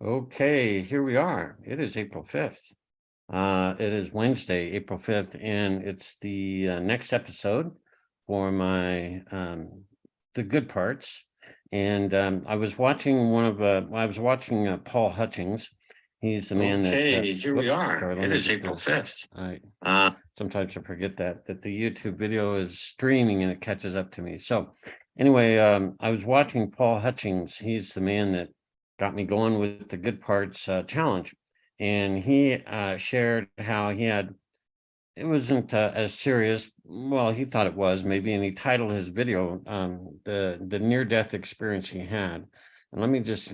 Okay, here we are. It is April 5th. It is Wednesday, April 5th, and it's the next episode for my The Good Parts. And I was watching Paul Hutchings. He's the man that Okay, here we are. sorry, let It me is get April this. 5th. I Uh, sometimes I forget that the YouTube video is streaming and it catches up to me. So anyway, I was watching Paul Hutchings. He's the man that got me going with the Good Parts challenge, and he shared how it wasn't as serious. Well, he thought it was maybe, and he titled his video the near-death experience he had. And let me just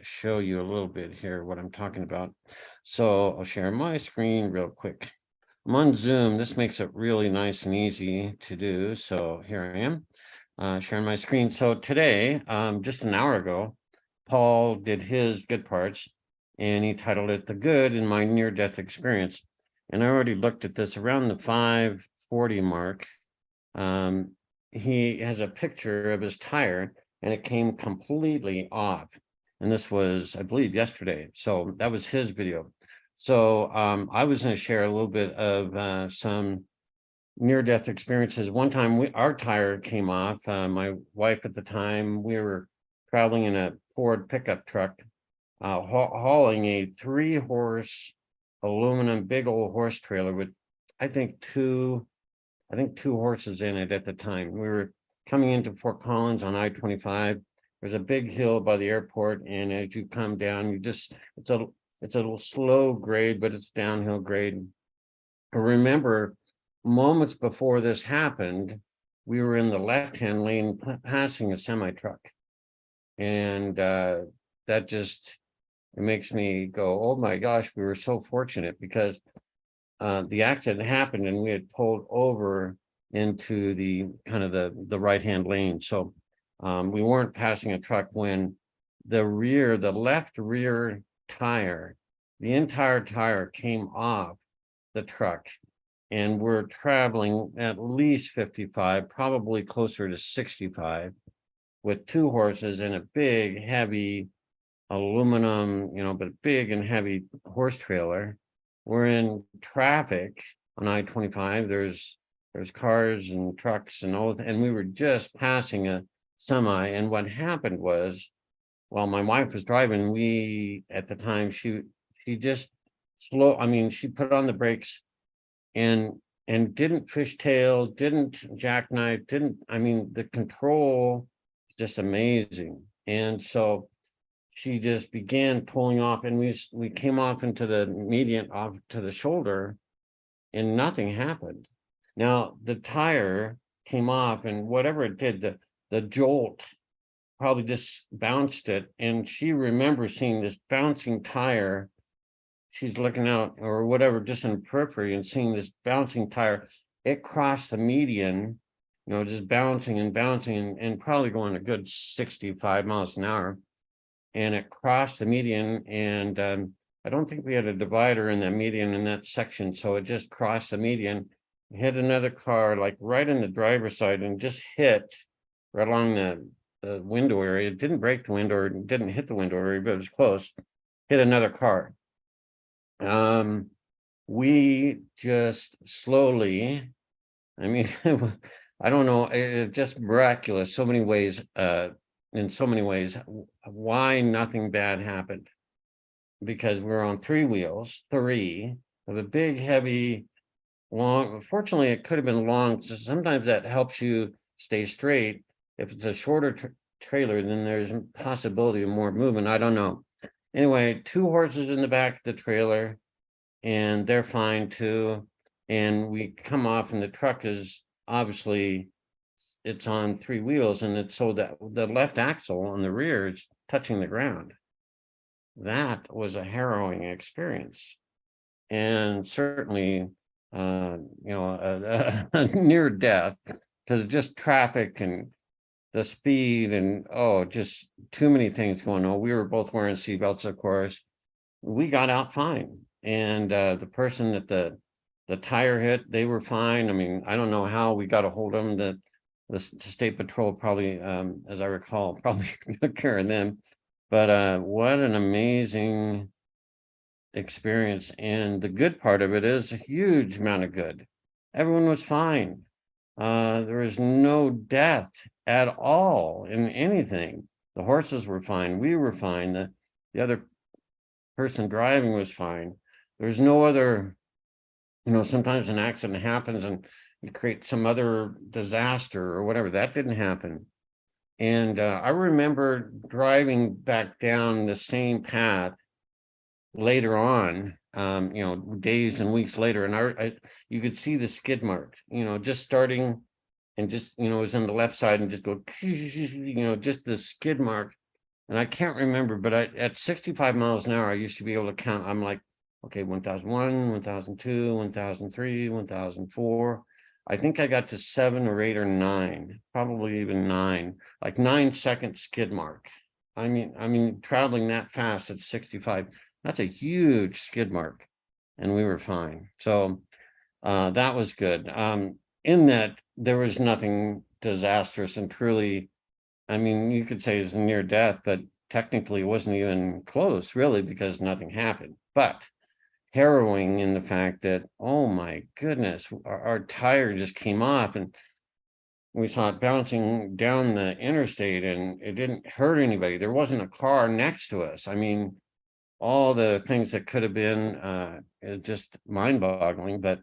show you a little bit here what I'm talking about. So I'll share my screen real quick. I'm on Zoom. This makes it really nice and easy to do. So here I am sharing my screen. So today, just an hour ago, Paul did his Good Parts and he titled it The Good in My Near-Death Experience. And I already looked at this around the 5:40 mark. He has a picture of his tire and it came completely off. And this was, I believe, yesterday. So that was his video. So I was going to share a little bit of some near-death experiences. One time our tire came off. My wife at the time, we were traveling in a Ford pickup truck, hauling a 3-horse aluminum big old horse trailer with, I think two horses in it at the time. We were coming into Fort Collins on I-25. There's a big hill by the airport, and as you come down, it's a little slow grade, but it's downhill grade. I remember moments before this happened, we were in the left-hand lane passing a semi-truck. And that just, it makes me go, oh my gosh, we were so fortunate because the accident happened and we had pulled over into the kind of the right-hand lane. So we weren't passing a truck when the left rear tire, the entire tire came off the truck, and we're traveling at least 55, probably closer to 65, with 2 horses and a big, heavy aluminum, but big and heavy horse trailer. We're in traffic on I-25. There's cars and trucks and all, and we were just passing a semi. And what happened was, while my wife was driving, we at the time she just she put on the brakes and didn't fishtail, didn't jackknife, the control is just amazing. And so she just began pulling off, and we came off into the median, off to the shoulder, and nothing happened. Now the tire came off, and whatever it did, the jolt probably just bounced it. And she remembers seeing this bouncing tire. She's looking out or whatever, just in the periphery, and seeing this bouncing tire. It crossed the median, just bouncing and probably going a good 65 miles an hour. And it crossed the median, and I don't think we had a divider in that median in that section. So it just crossed the median, hit another car, like right in the driver's side, and just hit right along the window area. It didn't break the window or didn't hit the window area, but it was close. Hit another car. We just slowly, I don't know, it's just miraculous so many ways, in so many ways, why nothing bad happened. Because we're on 3 wheels, 3 of a big, heavy, long, fortunately it could have been long, so sometimes that helps you stay straight. If it's a shorter trailer, then there's a possibility of more movement. I don't know. Anyway, 2 horses in the back of the trailer, and they're fine too. And we come off, and the truck is obviously, it's on 3 wheels, and it's so that the left axle on the rear is touching the ground. That was a harrowing experience, and certainly, a near death, because just traffic and the speed and just too many things going on. We were both wearing seatbelts, of course. We got out fine, and the person that the tire hit, they were fine. I don't know how we got a hold of them. The state patrol probably, as I recall, probably took care of them. But what an amazing experience. And the good part of it is a huge amount of good. Everyone was fine. There was no death at all in anything. The horses were fine. We were fine. The other person driving was fine. There was no other, sometimes an accident happens and you create some other disaster or whatever. That didn't happen. And I remember driving back down the same path later on, days and weeks later, and you could see the skid marks, just starting and just, it was on the left side and just go, just the skid mark. And I can't remember, but at 65 miles an hour, I used to be able to count. I'm like, okay, 1001, 1002, 1003, 1004. I think I got to 7 or 8 or 9, probably even 9, like 9-second skid mark. I mean, traveling that fast at 65, that's a huge skid mark, and we were fine. So that was good. In that there was nothing disastrous, and truly, I mean, you could say it's near death, but technically it wasn't even close, really, because nothing happened. But harrowing in the fact that, oh my goodness, our tire just came off and we saw it bouncing down the interstate, and it didn't hurt anybody. There wasn't a car next to us. I mean, all the things that could have been just mind-boggling, but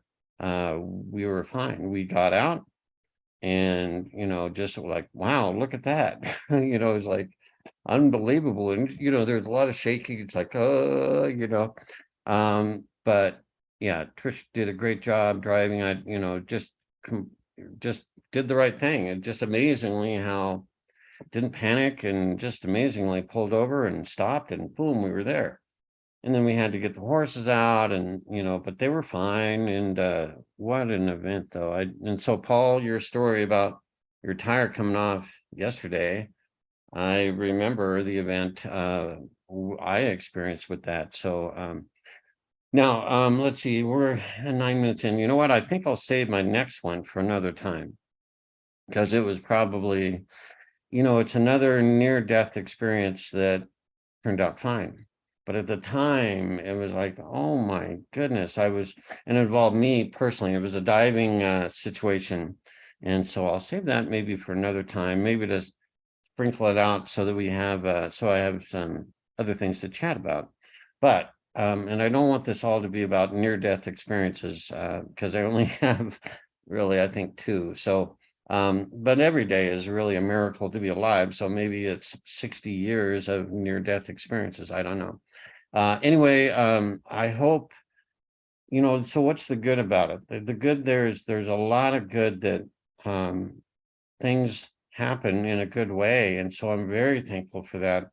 we were fine. We got out and, just like, wow, look at that. It's like unbelievable. And, there's a lot of shaking. It's like, but yeah, Trish did a great job driving. I, just did the right thing. And just amazingly how didn't panic, and just amazingly pulled over and stopped, and boom, we were there. And then we had to get the horses out, and but they were fine. And what an event, though. And so, Paul, your story about your tire coming off yesterday, I remember the event I experienced with that. So now let's see, we're 9 minutes in. You know what? I think I'll save my next one for another time, because it was probably, it's another near-death experience that turned out fine. But at the time, it was like, oh my goodness, and it involved me personally. It was a diving situation. And so I'll save that maybe for another time, maybe to sprinkle it out so that I have some other things to chat about. But, and I don't want this all to be about near-death experiences, because I only have really, I think, 2. So, but every day is really a miracle to be alive. So maybe it's 60 years of near-death experiences. I don't know. Anyway, I hope, so what's the good about it? The good, there's a lot of good that things happen in a good way. And so I'm very thankful for that.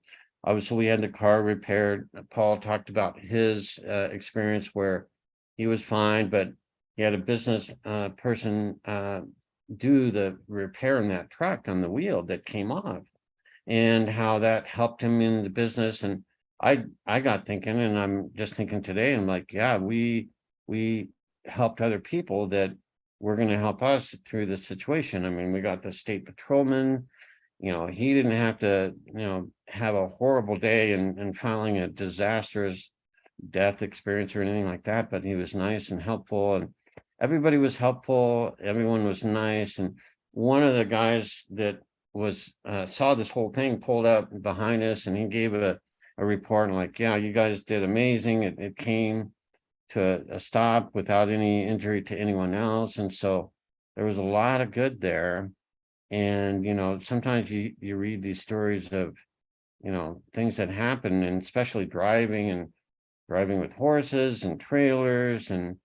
Obviously, we had the car repaired. Paul talked about his experience where he was fine, but he had a business person do the repair in that truck on the wheel that came off, and how that helped him in the business. And I got thinking, and I'm just thinking today, I'm like, yeah, we helped other people that were going to help us through this situation. I mean, we got the state patrolman, he didn't have to, have a horrible day and filing a disastrous death experience or anything like that, but he was nice and helpful, and everybody was helpful. Everyone was nice. And one of the guys that was saw this whole thing pulled up behind us, and he gave a report, and like, yeah, you guys did amazing. It came to a stop without any injury to anyone else. And so there was a lot of good there. And sometimes you read these stories of things that happen, and especially driving with horses and trailers, and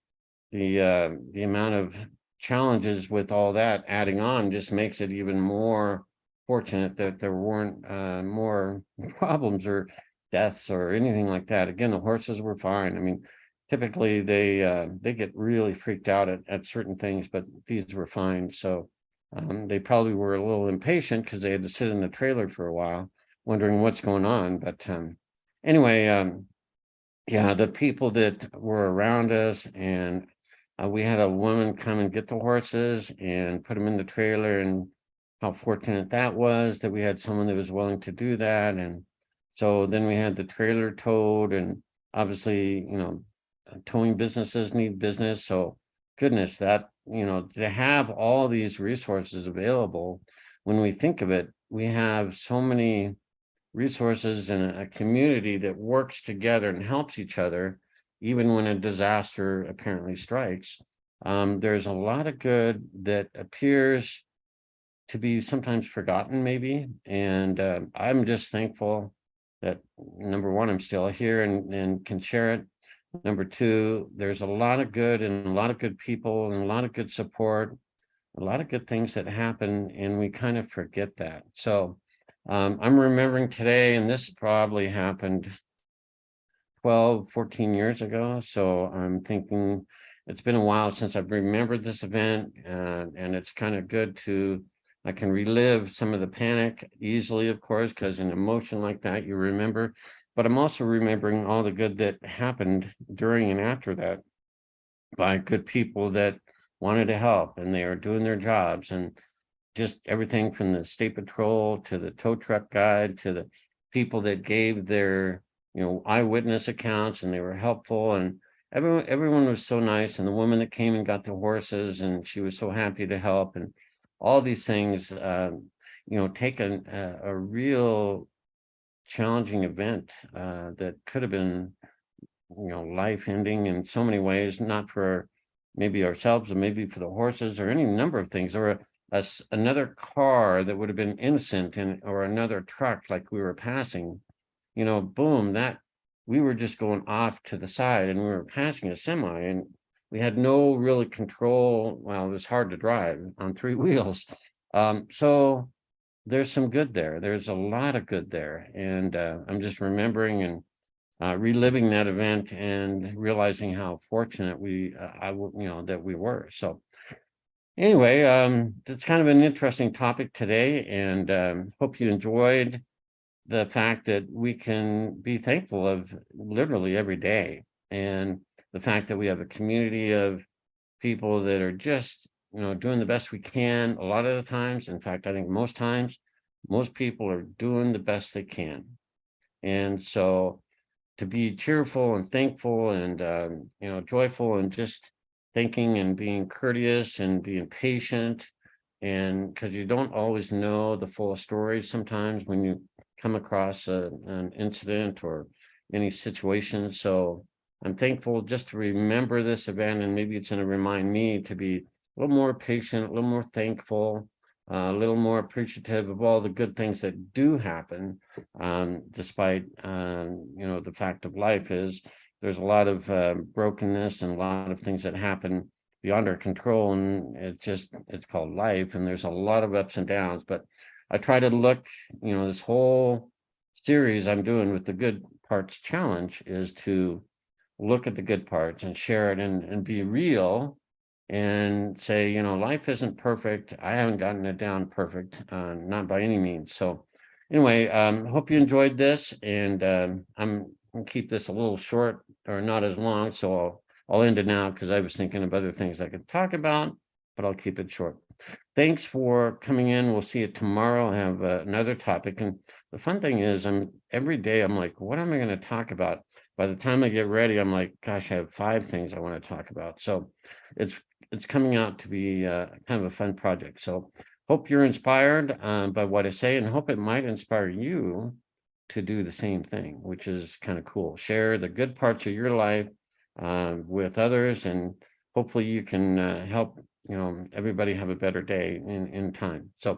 the amount of challenges with all that adding on just makes it even more fortunate that there weren't more problems or deaths or anything like that. Again, the horses were fine. I mean, typically they get really freaked out at certain things, but these were fine. So they probably were a little impatient because they had to sit in the trailer for a while, wondering what's going on. But anyway, yeah, the people that were around us, and we had a woman come and get the horses and put them in the trailer, and how fortunate that was that we had someone that was willing to do that. And So then we had the trailer towed, and obviously, towing businesses need business. So goodness, that, to have all these resources available, when we think of it, we have so many resources in a community that works together and helps each other, even when a disaster apparently strikes. There's a lot of good that appears to be sometimes forgotten, maybe. And I'm just thankful that, number one, I'm still here and can share it. Number two, there's a lot of good and a lot of good people and a lot of good support, a lot of good things that happen, and we kind of forget that. So I'm remembering today, and this probably happened 12, 14 years ago. So I'm thinking it's been a while since I've remembered this event, and it's kind of good I can relive some of the panic easily, of course, because an emotion like that you remember, but I'm also remembering all the good that happened during and after that by good people that wanted to help, and they are doing their jobs, and just everything from the state patrol to the tow truck guide to the people that gave their eyewitness accounts, and they were helpful, and everyone was so nice, and the woman that came and got the horses, and she was so happy to help, and all these things take a real challenging event that could have been life ending in so many ways, not for maybe ourselves or maybe for the horses or any number of things, or another car that would have been innocent, or another truck like we were passing, boom, that we were just going off to the side, and we were passing a semi, and we had no really control. Well, it was hard to drive on three wheels. So there's some good there. There's a lot of good there. And I'm just remembering and reliving that event and realizing how fortunate that we were. So anyway, that's kind of an interesting topic today, and hope you enjoyed the fact that we can be thankful of literally every day, and the fact that we have a community of people that are just doing the best we can a lot of the times. In fact, I think most times, most people are doing the best they can. And so to be cheerful and thankful and joyful, and just thinking and being courteous and being patient, and because you don't always know the full story sometimes when you come across an incident or any situation. So I'm thankful just to remember this event, and maybe it's going to remind me to be a little more patient, a little more thankful, a little more appreciative of all the good things that do happen, despite the fact of life is there's a lot of brokenness and a lot of things that happen beyond our control, and it's called life, and there's a lot of ups and downs. But I try to look, this whole series I'm doing with the Good Parts Challenge is to look at the good parts and share it, and be real, and say, life isn't perfect. I haven't gotten it down perfect, not by any means. So anyway, hope you enjoyed this, and I'm gonna keep this a little short, or not as long. So I'll end it now, because I was thinking of other things I could talk about, but I'll keep it short. Thanks for coming in. We'll see you tomorrow. I have another topic. And the fun thing is, every day I'm like, what am I going to talk about? By the time I get ready, I'm like, gosh, I have 5 things I want to talk about. So it's coming out to be kind of a fun project. So hope you're inspired by what I say, and hope it might inspire you to do the same thing, which is kind of cool. Share the good parts of your life with others, and hopefully you can help everybody have a better day in time. So